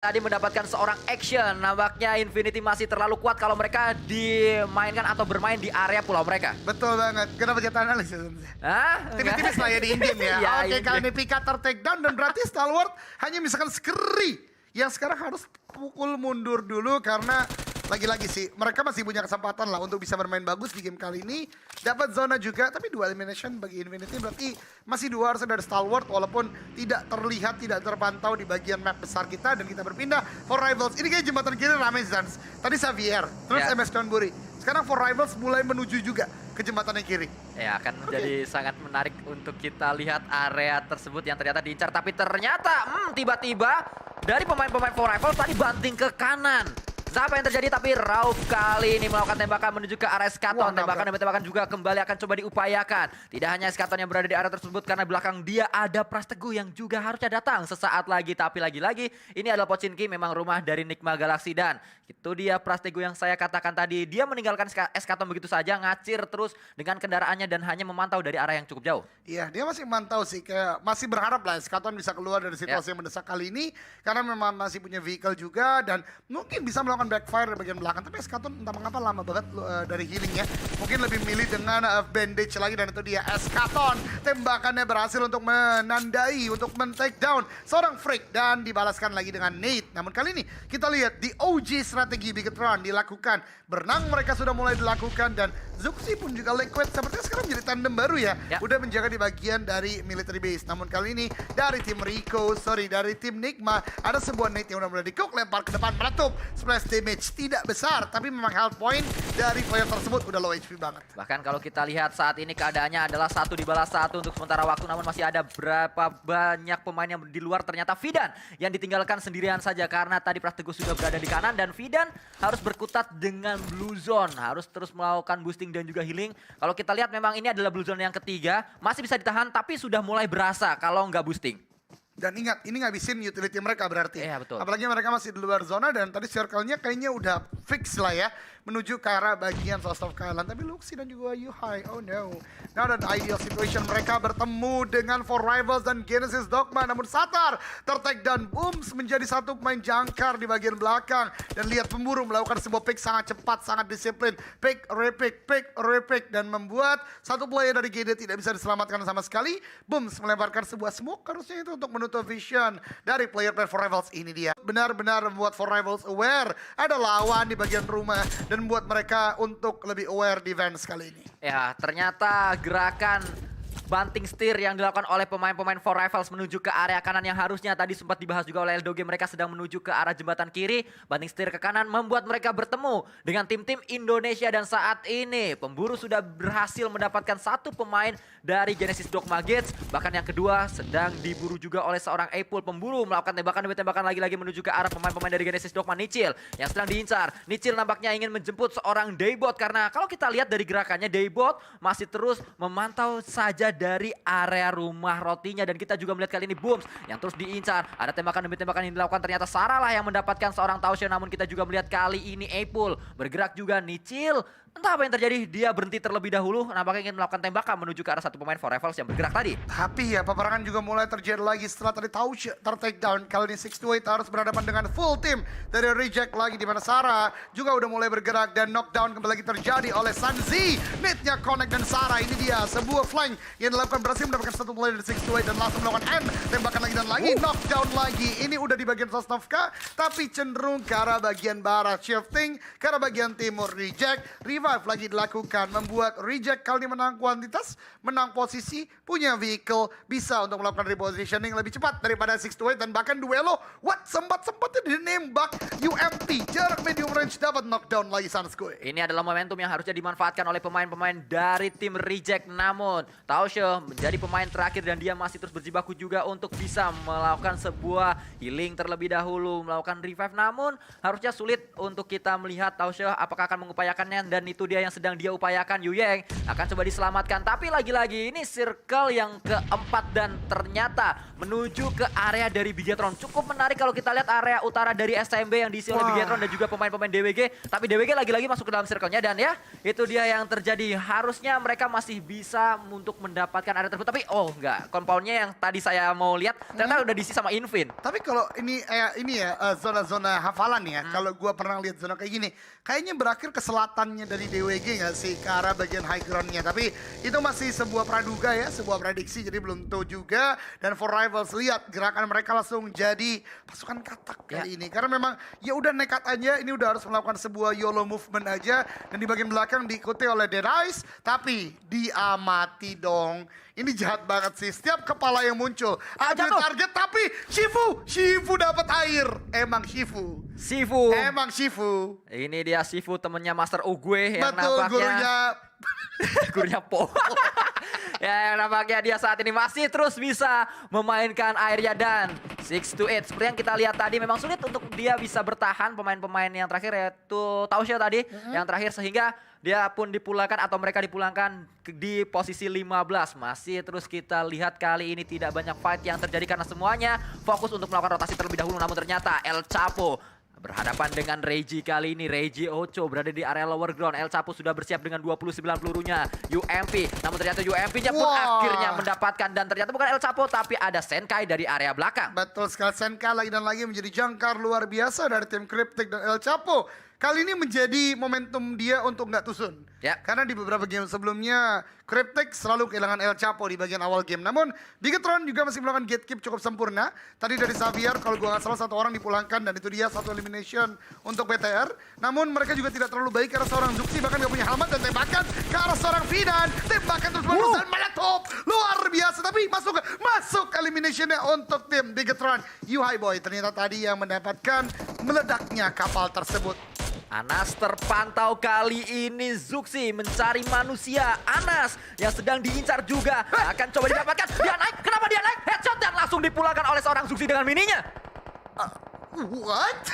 Tadi mendapatkan seorang action, nampaknya Infinity masih terlalu kuat kalau mereka dimainkan atau bermain di area pulau mereka. Betul banget. Kenapa jatuh analisis? Hah? Tipis-tipis lah ya di in-game ya. Ya, Oke, in-game. kali ini Pika take down dan berarti Stalwart hanya misalkan Skri yang sekarang harus pukul mundur dulu karena lagi-lagi sih mereka masih punya kesempatan lah untuk bisa bermain bagus di game kali ini. Dapat zona juga, tapi 2 elimination bagi Infinity berarti masih 2 harusnya dari Stalwart walaupun tidak terlihat, tidak terpantau di bagian map besar kita dan kita berpindah for Rivals. Ini kayak jembatan kiri ramai Zans. Tadi Xavier, terus Ya. MS Donbury. Sekarang for Rivals mulai menuju juga ke jembatan yang kiri. Ya, akan menjadi sangat menarik untuk kita lihat area tersebut yang ternyata diincar. Tapi ternyata tiba-tiba dari pemain-pemain For Rivals tadi banting ke kanan. Apa yang terjadi? Tapi Rauf kali ini melakukan tembakan menuju ke area Skaton. Wah, Tembakan demi tembakan juga kembali akan coba diupayakan. Tidak hanya Skaton yang berada di area tersebut karena belakang dia ada Prasteguh yang juga harusnya datang sesaat lagi. Tapi lagi-lagi ini adalah Pochinki, memang rumah dari Nigma Galaxy. Dan itu dia Prasteguh yang saya katakan tadi. Dia meninggalkan Skaton begitu saja, ngacir terus dengan kendaraannya dan hanya memantau dari arah yang cukup jauh. Iya, dia masih mantau sih, kayak masih berharap lah Skaton bisa keluar dari situasi yang mendesak kali ini karena memang masih punya vehicle juga dan mungkin bisa melakukan backfire di bagian belakang. Tapi Skaton entah mengapa lama banget dari healingnya. Mungkin lebih milih dengan bandage lagi dan itu dia Skaton. Tembakannya berhasil untuk menandai, untuk men-take down seorang Freak dan dibalaskan lagi dengan Nate. Namun kali ini kita lihat di OG strategi Bigetron dilakukan. Berenang mereka sudah mulai dilakukan dan Zuxi pun juga Liquid sepertinya sekarang menjadi tandem baru ya. Udah menjaga di bagian dari military base. Namun kali ini dari tim dari tim Nigma ada sebuah Nate yang udah mulai di-cook, lempar ke depan, meletup. Splash damage tidak besar, tapi memang health point dari player tersebut udah low HP banget. Bahkan kalau kita lihat saat ini keadaannya adalah 1 dibalas 1 untuk sementara waktu. Namun masih ada berapa banyak pemain yang di luar. Ternyata Fidan yang ditinggalkan sendirian saja karena tadi Prasteguh sudah berada di kanan. Dan Fidan harus berkutat dengan Blue Zone, harus terus melakukan boosting dan juga healing. Kalau kita lihat memang ini adalah Blue Zone yang ketiga, masih bisa ditahan tapi sudah mulai berasa kalau nggak boosting. Dan ingat, ini ngabisin utility mereka berarti. Iya, betul. Apalagi mereka masih di luar zona dan tadi circle-nya kayaknya udah fix lah ya. Menuju ke arah bagian Source of Kailan. Tapi Luxi dan juga Yuhai, oh no. Now dan ideal situation mereka bertemu dengan For Rivals dan Genesis Dogma. Namun Satar tertake dan Booms menjadi satu pemain jangkar di bagian belakang. Dan lihat pemburu melakukan sebuah pick sangat cepat, sangat disiplin. Pick, repick. Dan membuat satu player dari GD tidak bisa diselamatkan sama sekali. Booms melemparkan sebuah smoke harusnya itu untuk menutup vision dari player For Rivals. Ini dia. Benar-benar membuat For Rivals aware. Ada lawan di bagian rumah. Dan membuat mereka untuk lebih aware defense kali ini. Ya, ternyata gerakan banting setir yang dilakukan oleh pemain-pemain For Rivals menuju ke area kanan yang harusnya tadi sempat dibahas juga oleh LDG. Mereka sedang menuju ke arah jembatan kiri. Banting setir ke kanan membuat mereka bertemu dengan tim-tim Indonesia. Dan saat ini pemburu sudah berhasil mendapatkan satu pemain dari Genesis Dogma Gates. Bahkan yang kedua sedang diburu juga oleh seorang Apple. Pemburu melakukan tembakan demi tembakan lagi-lagi menuju ke arah pemain-pemain dari Genesis Dogma. Nicil yang sedang diincar. Nicil nampaknya ingin menjemput seorang Daybot karena kalau kita lihat dari gerakannya Daybot masih terus memantau saja dari area rumah rotinya. Dan kita juga melihat kali ini Booms yang terus diincar. Ada tembakan demi tembakan yang dilakukan. Ternyata Sarah lah yang mendapatkan seorang Tausya. Namun kita juga melihat kali ini Apple bergerak juga. Nicil entah apa yang terjadi, dia berhenti terlebih dahulu. Nampaknya ingin melakukan tembakan menuju ke arah satu pemain For Rivals yang bergerak tadi. Tapi ya peperangan juga mulai terjadi lagi setelah tadi Tausya ter-take down. Kali ini 628 harus berhadapan dengan full team dari Reject lagi, di mana Sarah juga udah mulai bergerak dan knockdown kembali lagi terjadi oleh Sanzi. Mid-nya connect dan Sarah, ini dia sebuah flank yang dilakukan, berhasil mendapatkan satu player dari 628 dan langsung melakukan end. Tembakan lagi dan lagi, knockdown lagi. Ini udah di bagian Sosnovka tapi cenderung ke arah bagian barat, shifting ke arah bagian timur. Reject revive lagi dilakukan, membuat Reject kali ini menang kuantitas, menang posisi, punya vehicle, bisa untuk melakukan repositioning lebih cepat daripada 628 dan bahkan duelo. Sempat-sempatnya dinembak UMP, jarak medium range, dapat knockdown lagi Sanskui. Ini adalah momentum yang harusnya dimanfaatkan oleh pemain-pemain dari tim Reject. Namun Tausya menjadi pemain terakhir dan dia masih terus berjibaku juga untuk bisa melakukan sebuah healing terlebih dahulu, melakukan revive. Namun harusnya sulit untuk kita melihat Tausya apakah akan mengupayakannya. Dan itu dia yang sedang dia upayakan. Yuyeng akan coba diselamatkan. Tapi lagi-lagi ini circle yang keempat dan ternyata menuju ke area dari Bigetron. Cukup menarik kalau kita lihat area utara dari SMB yang diisi oleh Bigetron dan juga pemain-pemain DWG, tapi DWG lagi-lagi masuk ke dalam circle-nya dan ya itu dia yang terjadi. Harusnya mereka masih bisa untuk mendapatkan area tersebut, tapi oh enggak, compound-nya yang tadi saya mau lihat ternyata udah diisi sama Invin. Tapi kalau ini zona-zona hafalan ya, kalau gua pernah lihat zona kayak gini, kayaknya berakhir ke selatannya dari DWG nggak sih, ke arah bagian high ground-nya. Tapi itu masih sebuah praduga ya, sebuah prediksi, jadi belum tahu juga. Dan For Rivals lihat gerakan mereka langsung jadi pasukan katak kali ini. Karena memang ya udah nekat aja, ini udah harus melakukan sebuah YOLO movement aja. Dan di bagian belakang diikuti oleh Dead Eyes, tapi diamati dong. Ini jahat banget sih, setiap kepala yang muncul ada target, tapi Shifu dapat air. Emang Shifu. Ini dia Shifu, temennya Master Ugue yang Betul, nampaknya gurunya Po. Ya, yang nampaknya dia saat ini masih terus bisa memainkan airnya dan 6-8. Seperti yang kita lihat tadi memang sulit untuk dia bisa bertahan pemain-pemain yang terakhir yaitu Tausya tadi yang terakhir, sehingga dia pun dipulangkan atau mereka dipulangkan di posisi 15. Masih terus kita lihat kali ini tidak banyak fight yang terjadi karena semuanya fokus untuk melakukan rotasi terlebih dahulu. Namun ternyata El Chapo berhadapan dengan Reggie kali ini. Reggie Ocho berada di area lower ground. El Chapo sudah bersiap dengan 29 pelurunya. UMP. Namun ternyata UMP-nya pun akhirnya mendapatkan. Dan ternyata bukan El Chapo tapi ada Senkai dari area belakang. Betul sekali, Senkai lagi dan lagi menjadi jangkar luar biasa dari tim Cryptic dan El Chapo. Kali ini menjadi momentum dia untuk nggak tusun. Ya. Karena di beberapa game sebelumnya Cryptic selalu kehilangan El Chapo di bagian awal game. Namun Bigetron juga masih melakukan gatekeep cukup sempurna. Tadi dari Xavier kalau gua nggak salah satu orang dipulangkan dan itu dia satu elimination untuk BTR. Namun mereka juga tidak terlalu baik karena seorang Zuxi bahkan nggak punya helmet dan tembakan ke arah seorang Fidan. Tembakan terus menerus dan meletup. Luar biasa, tapi masuk eliminationnya untuk tim Bigetron. Yuhai Boy ternyata tadi yang mendapatkan meledaknya kapal tersebut. Anas terpantau kali ini. Zuxi mencari manusia. Anas yang sedang diincar juga akan coba didapatkan. Dia naik, kenapa dia naik? Headshot dan langsung dipulangkan oleh seorang Zuxi dengan mininya. What?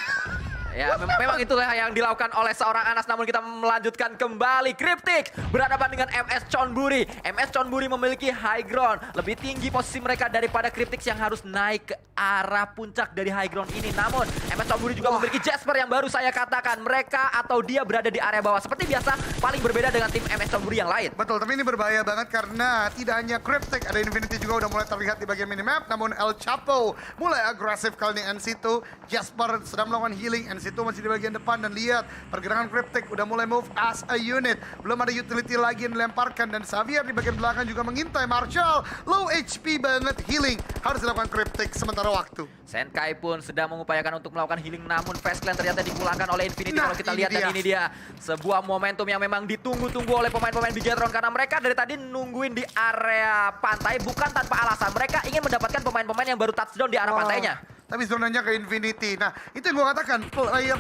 Ya, memang itulah yang dilakukan oleh seorang Anas. Namun kita melanjutkan kembali. Cryptic berhadapan dengan MS Chonburi. MS Chonburi memiliki high ground. Lebih tinggi posisi mereka daripada Cryptic yang harus naik ke arah puncak dari high ground ini. Namun MS Chonburi juga memiliki Jasper yang baru saya katakan. Mereka atau dia berada di area bawah. Seperti biasa, paling berbeda dengan tim MS Chonburi yang lain. Betul, tapi ini berbahaya banget karena tidak hanya Cryptic, ada Infinity juga udah mulai terlihat di bagian minimap. Namun El Chapo mulai agresif kali ini. NC2, Jasper sedang melakukan healing. NC2 masih di bagian depan dan lihat pergerakan Cryptic udah mulai move as a unit. Belum ada utility lagi yang dilemparkan dan Xavier di bagian belakang juga mengintai Marshall. Low HP banget, healing harus dilakukan Cryptic sementara waktu. Senkai pun sedang mengupayakan untuk melakukan healing, namun Fast Clan ternyata dipulangkan oleh Infinity. Nah, kalau kita ini lihat dia. dan ini dia sebuah momentum yang memang ditunggu-tunggu oleh pemain-pemain Bigetron karena mereka dari tadi nungguin di area pantai bukan tanpa alasan. Mereka ingin mendapatkan pemain-pemain yang baru touchdown di arah pantainya. Tapi zonanya ke Infinity. Nah, itu yang gue katakan,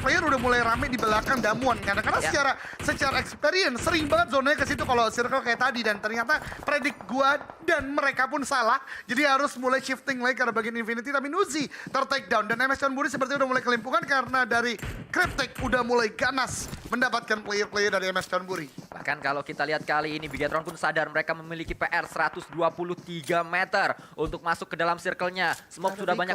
player udah mulai rame di belakang Damuan karena secara experience sering banget zonanya ke situ kalau circle kayak tadi, dan ternyata predik gua dan mereka pun salah. Jadi harus mulai shifting lagi ke bagian Infinity, tapi Nuzi ter-take down dan MS Chonburi seperti udah mulai kelimpungan karena dari Cryptic udah mulai ganas mendapatkan player-player dari MS Chonburi. Bahkan kalau kita lihat kali ini Bigetron pun sadar mereka memiliki PR 123 meter untuk masuk ke dalam circle-nya. Smoke sudah banyak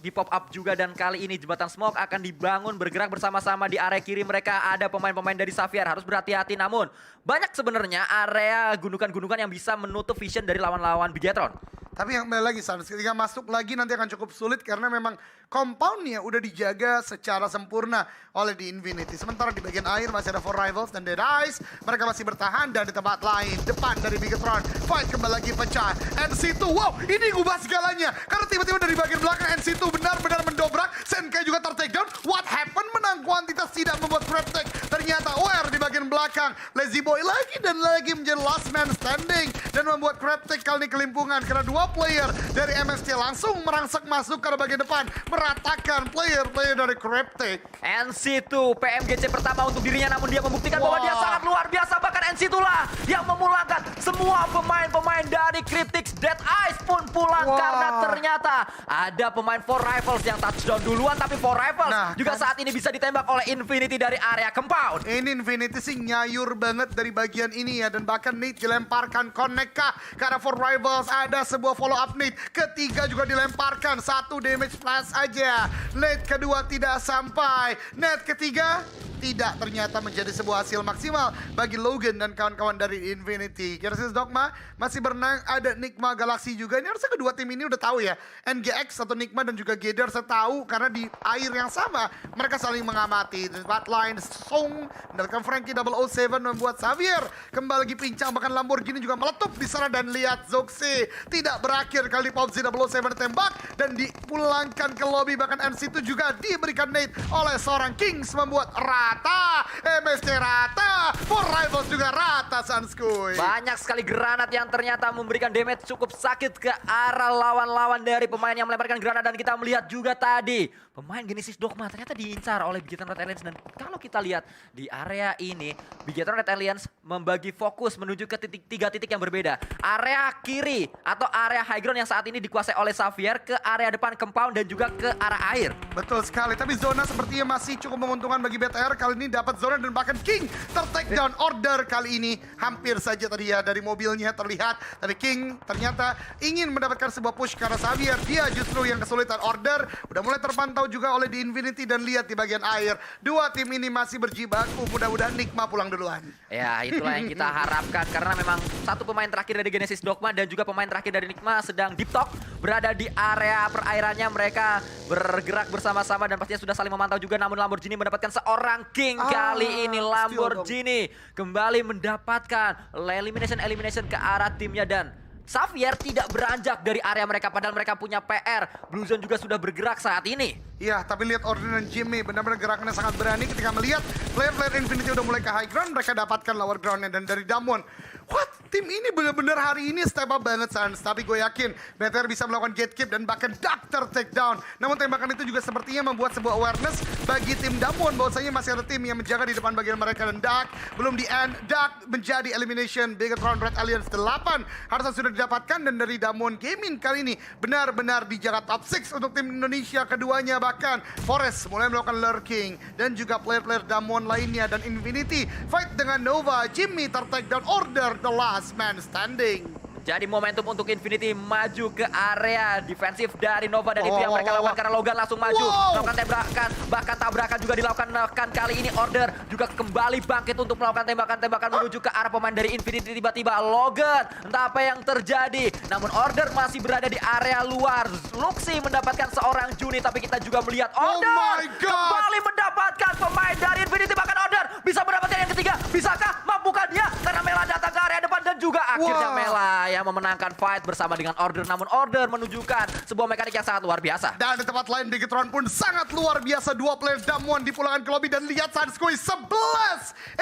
di pop up juga dan kali ini jembatan smoke akan dibangun bergerak bersama-sama. Di area kiri mereka ada pemain-pemain dari Xavier, harus berhati-hati. Namun banyak sebenarnya area gundukan-gundukan yang bisa menutup vision dari lawan-lawan Bigetron. Tapi yang kembali lagi Sans, ketika masuk lagi nanti akan cukup sulit karena memang compoundnya udah dijaga secara sempurna oleh di Infinity. Sementara di bagian air masih ada For Rivals dan Dead Eyes. Mereka masih bertahan dan di tempat lain depan dari Bigetron. Fight kembali lagi pecah. NC2, wow, ini ngubah segalanya. Karena tiba-tiba dari bagian belakang NC2 benar-benar mendobrak. Senkai juga ter-takedown. What happened? Menang kuantitas tidak membuat Cryptic. Ternyata Wear di bagian belakang. Lazy Boy lagi dan lagi menjadi last man standing. Dan membuat Cryptic kali ini kelimpungan. Karena dua player dari MSC langsung merangsek masuk ke bagian depan. Meratakan player-player dari Cryptic. NC2 PMGC pertama untuk dirinya, namun dia membuktikan bahwa dia sangat luar biasa. Bahkan NC2 lah yang memulangkan semua pemain-pemain dari Cryptic. Dead Eyes pun pulang karena ternyata ada pemain For Rivals yang touchdown duluan, tapi For Rivals juga saat ini bisa ditembak oleh Infinity dari area compound. Ini Infinity sih nyayur banget dari bagian ini ya. Dan bahkan Nate dilemparkan connect kah ke arah For Rivals. Ada sebuah follow up Nate. Ketiga juga dilemparkan. 1 damage plus aja. Nate kedua tidak sampai. Nate ketiga tidak ternyata menjadi sebuah hasil maksimal bagi Logan dan kawan-kawan dari Infinity. Genesis Dogma masih berenang, ada Nigma Galaxy juga. Ini harusnya kedua tim ini udah tahu ya. NGX atau Nigma dan juga Gather saya tahu karena di air yang sama mereka saling mengamati. Batline Song mendapatkan Frankie 007 membuat Xavier kembali lagi pincang, bahkan Lamborghini juga meletup di sana. Dan lihat Zoxy tidak berakhir kali Popzi 007 ditembak dan dipulangkan ke lobby. Bahkan NC2 juga diberikan nade oleh seorang Kings membuat rata. MSC rata, For Rivals juga rata Sanskuy. Banyak sekali granat yang ternyata memberikan damage cukup sakit ke arah lawan-lawan dari pemain yang melemparkan granat. Dan kita melihat juga tadi pemain Genesis Dogma ternyata diincar oleh Bigetron Red Alliance. Dan kalau kita lihat di area ini, Bigetron Red Alliance membagi fokus menuju ke tiga titik yang berbeda. Area kiri atau area high ground yang saat ini dikuasai oleh Xavier, ke area depan compound dan juga ke arah air. Betul sekali, tapi zona sepertinya masih cukup menguntungkan bagi BTR. Kali ini dapat zona dan bahkan King ter-take down. Order kali ini hampir saja tadi ya dari mobilnya terlihat. Tapi King ternyata ingin mendapatkan sebuah push karena Xavier. Dia justru yang kesulitan. Order udah mulai terpantau juga oleh di Infinity dan lihat di bagian air. Dua tim ini masih berjibaku. Mudah-mudahan Nigma pulang duluan. Ya, itulah yang kita harapkan karena memang satu pemain terakhir dari Genesis Dogma dan juga pemain terakhir dari Nigma sedang deep talk, berada di area perairannya. Mereka bergerak bersama-sama dan pastinya sudah saling memantau juga. Namun Lamborghini mendapatkan seorang King. Kali ini Lamborghini kembali mendapatkan elimination ke arah timnya. Dan Xavier tidak beranjak dari area mereka padahal mereka punya PR. Blue Zone juga sudah bergerak saat ini. Iya, tapi lihat Order dan Jimmy benar-benar gerakannya sangat berani ketika melihat player-player Infinity udah mulai ke high ground, mereka dapatkan lower groundnya. Dan dari Damwon, what? Tim ini benar-benar hari ini step up banget Sans. Tapi gue yakin BTR bisa melakukan gatekeep dan bahkan Doctor takedown. Namun tembakan itu juga sepertinya membuat sebuah awareness bagi tim Damwon bahwasanya masih ada tim yang menjaga di depan bagian mereka. Dan Dark belum di end. Dark menjadi elimination. Bigetron Red Alliance 8 harusnya sudah didapatkan. Dan dari Damwon Gaming kali ini benar-benar dijaga top 6 untuk tim Indonesia keduanya. Bahkan Forest mulai melakukan lurking dan juga player-player Damwon lainnya. Dan Infinity fight dengan Nova. Jimmy ter-take down. Order the last man standing. Jadi momentum untuk Infinity maju ke area defensif dari Nova dan itu yang mereka lakukan karena Logan langsung maju melakukan tabrakan, bahkan tabrakan juga dilakukan. Kali ini Order juga kembali bangkit untuk melakukan tembakan-tembakan menuju ke arah pemain dari Infinity. Tiba-tiba Logan, entah apa yang terjadi, namun Order masih berada di area luar. Luxi mendapatkan seorang Juni, tapi kita juga melihat Order kembali mendapatkan pemain dari Infinity. Bahkan Order bisa mendapatkan yang ketiga. Bisakah? Mampukah dia? Karena Mela datang ke area depan dan juga akhirnya Mela yang memenangkan fight bersama dengan Order. Namun Order menunjukkan sebuah mekanik yang sangat luar biasa. Dan di tempat lain Bigetron pun sangat luar biasa. Dua player Damwon dipulangkan ke lobby dan lihat Sanskuy 11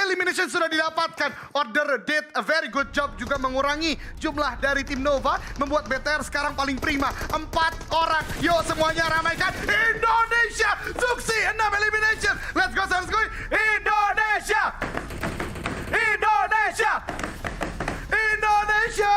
elimination sudah didapatkan. Order did a very good job juga mengurangi jumlah dari tim Nova, membuat BTR sekarang paling prima. 4 orang. Yo semuanya ramaikan Indonesia. Zuxi 6 elimination. Let's go Sanskuy. Indonesia. Indonesia. Indonesia!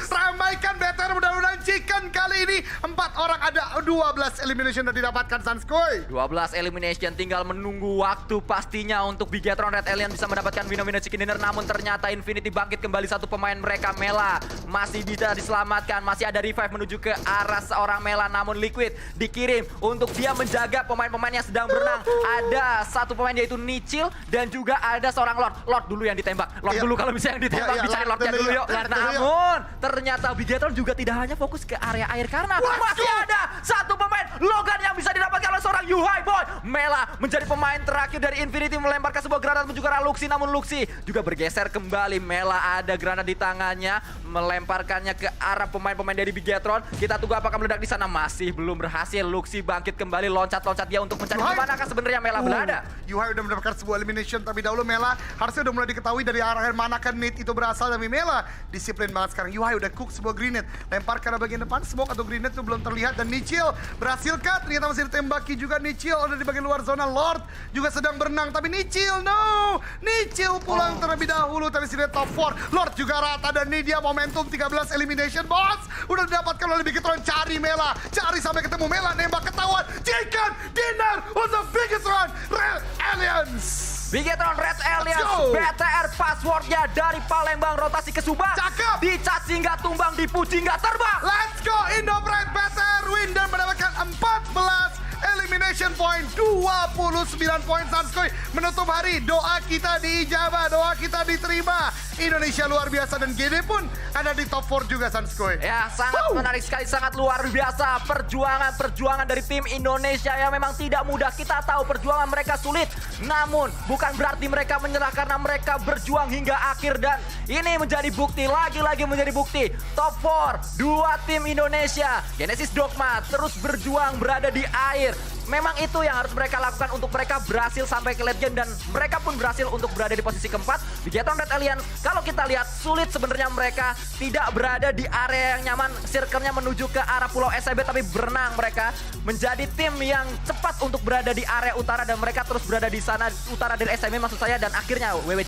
Ramaikan BTR, mudah-mudahan chicken kali ini. 4 orang, ada 12 elimination yang didapatkan Sanskuy. 12 elimination, tinggal menunggu waktu pastinya untuk Bigetron Red Alliance bisa mendapatkan winner chicken dinner. Namun ternyata Infinity bangkit kembali. Satu pemain mereka, Mela, masih bisa diselamatkan. Masih ada revive menuju ke arah seorang Mela. Namun Liquid dikirim untuk dia menjaga pemain-pemain yang sedang berenang. Ada satu pemain yaitu Nichil dan juga ada seorang Lord. Lord dulu yang ditembak. Lord dulu kalau misalnya yang ditembak, bicarain Lordnya dulu yuk. Namun ternyata Bigetron juga tidak hanya fokus ke area air karena masih ada satu pemain Logan yang bisa didapatkan oleh seorang Yuhai Boy. Mela menjadi pemain terakhir dari Infinity melemparkan sebuah granat menuju ke arah Luxi. Namun Luxi juga bergeser kembali. Mela ada granat di tangannya, melemparkannya ke arah pemain-pemain dari Bigetron. Kita tunggu apakah meledak di sana. Masih belum berhasil. Luxi bangkit kembali, loncat-loncat dia untuk mencari di manakah sebenarnya Mela berada. Yuhai udah mendapatkan sebuah elimination, tapi dahulu Mela harusnya udah mulai diketahui dari arah mana kan nade itu berasal. Tapi Mela disiplin banget sekarang. Yuhai udah cook sebuah grenade, lempar ke arah bagian depan. Smoke atau grenade itu belum terlihat. Dan Nichil berhasilkah? Ternyata masih ditembaki juga. Nichil ada di bagian luar zona. Lord juga sedang berenang, tapi Nichil no. Nichil pulang terlebih dahulu. Tapi sini top 4. Lord juga rata dan ini dia momentum 13 elimination boss. Udah didapatkan oleh Bigetron. Cari Mela, cari sampai ketemu Mela, nembak ketahuan. Chicken dinner on the biggest run Red Alliance. Bigetron Red Alliance, go. BTR passwordnya dari Palembang rotasi ke Subang. Cakep. Dicaci nggak tumbang, dipuji nggak terbang. Let's go, Indo Pride BTR win dan mendapatkan 14 elimination point, 29 poin Sanskoy menutup hari. Doa kita diijabah, doa kita diterima. Indonesia luar biasa dan GD pun ada di top 4 juga Sanskoy. Ya, sangat menarik sekali, sangat luar biasa perjuangan dari tim Indonesia yang memang tidak mudah. Kita tahu perjuangan mereka sulit, namun bukan berarti mereka menyerah karena mereka berjuang hingga akhir dan ini menjadi bukti, lagi-lagi menjadi bukti. Top 4, 2 tim Indonesia, Genesis Dogma terus berjuang berada di air. Memang itu yang harus mereka lakukan untuk mereka berhasil sampai ke legend dan mereka pun berhasil untuk berada di posisi keempat. Bigetron Red Alliance, kalau kita lihat sulit sebenarnya mereka tidak berada di area yang nyaman, circle-nya menuju ke arah Pulau SIB tapi berenang mereka menjadi tim yang cepat untuk berada di area utara dan mereka terus berada di sana utara dari SIB maksud saya dan akhirnya WW